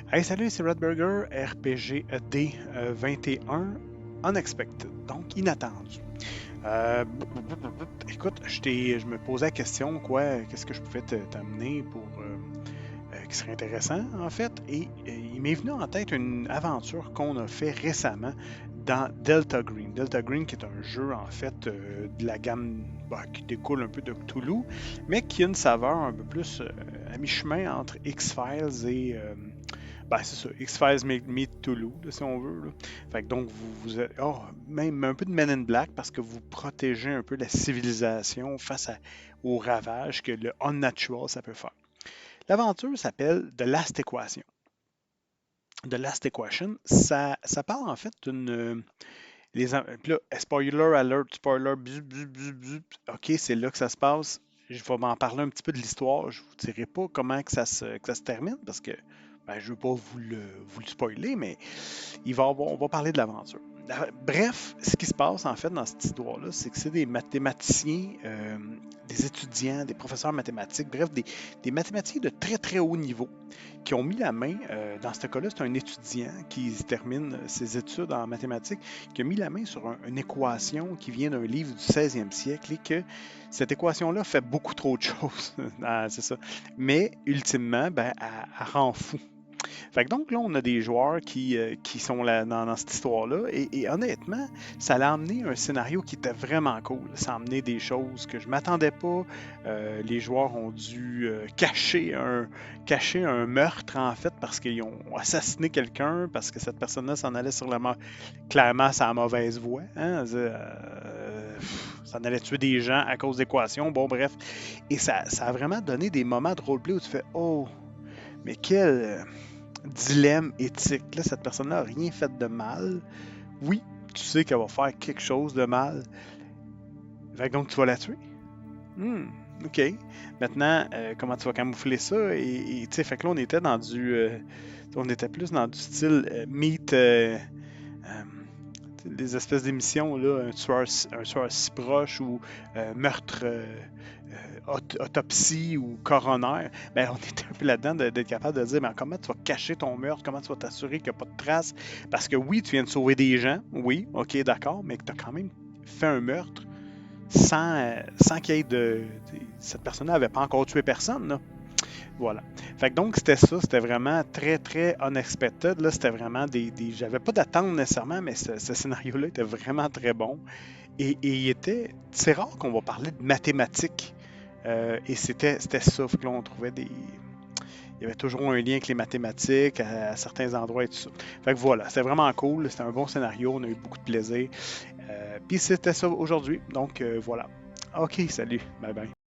Hey, salut, c'est Red Burger, RPG D21, Unexpected, donc inattendu. Écoute, je me posais la question, quoi, qu'est-ce que je pouvais t'amener pour qui serait intéressant, en fait, et il m'est venu en tête une aventure qu'on a fait récemment dans Delta Green. Delta Green, qui est un jeu, en fait, de la gamme qui découle un peu de Cthulhu, mais qui a une saveur un peu plus à mi-chemin entre X-Files et c'est ça, X-Files meet Toulouse, là, si on veut. Là. Fait que donc, vous êtes. Oh, même un peu de Men in Black parce que vous protégez un peu la civilisation face aux ravages que le unnatural, ça peut faire. L'aventure s'appelle The Last Equation. The Last Equation, ça parle en fait d'une. Puis là, spoiler alert, spoiler, ok, c'est là que ça se passe. Je vais m'en parler un petit peu de l'histoire. Je ne vous dirai pas comment que ça se termine parce que je ne veux pas vous le spoiler, mais on va parler de l'aventure. Bref, ce qui se passe en fait dans cette histoire-là, c'est que c'est des mathématiciens, des étudiants, des professeurs mathématiques, bref, des mathématiciens de très très haut niveau qui ont mis la main, dans ce cas-là, c'est un étudiant qui termine ses études en mathématiques, qui a mis la main sur une équation qui vient d'un livre du 16e siècle et que cette équation-là fait beaucoup trop de choses. Ah, c'est ça. Mais ultimement, elle rend fou. Fait que donc là, on a des joueurs qui sont là dans cette histoire-là. Et honnêtement, ça l'a amené un scénario qui était vraiment cool. Ça a amené des choses que je m'attendais pas. Les joueurs ont dû cacher un meurtre, en fait, parce qu'ils ont assassiné quelqu'un, parce que cette personne-là s'en allait sur la clairement sa mauvaise voie. Hein? Ça en allait tuer des gens à cause d'équations. Bon, bref. Et ça a vraiment donné des moments de roleplay où tu fais Oh, mais quel dilemme éthique. Là, cette personne-là n'a rien fait de mal. Oui, tu sais qu'elle va faire quelque chose de mal. Fait que donc, tu vas la tuer. Hmm, OK. Maintenant, comment tu vas camoufler ça? Et tu sais, fait que là, on était plus dans du style meet euh, des espèces d'émissions, là, un tueur si proche ou meurtre, autopsie ou coroner. Ben, on était un peu là-dedans d'être capable de dire mais comment tu vas cacher ton meurtre, comment tu vas t'assurer qu'il n'y a pas de traces. Parce que oui, tu viens de sauver des gens, oui, ok, d'accord, mais que tu as quand même fait un meurtre sans qu'il y ait cette personne-là n'avait pas encore tué personne, là. Voilà. Fait que donc, c'était ça. C'était vraiment très, très unexpected. Là, c'était vraiment j'avais pas d'attente nécessairement, mais ce scénario-là était vraiment très bon. Et il était. C'est rare qu'on va parler de mathématiques. Et c'était ça. Fait que là, on trouvait des. Il y avait toujours un lien avec les mathématiques à certains endroits et tout ça. Fait que voilà, c'était vraiment cool. C'était un bon scénario. On a eu beaucoup de plaisir. Puis c'était ça aujourd'hui. Donc voilà. OK, salut. Bye bye.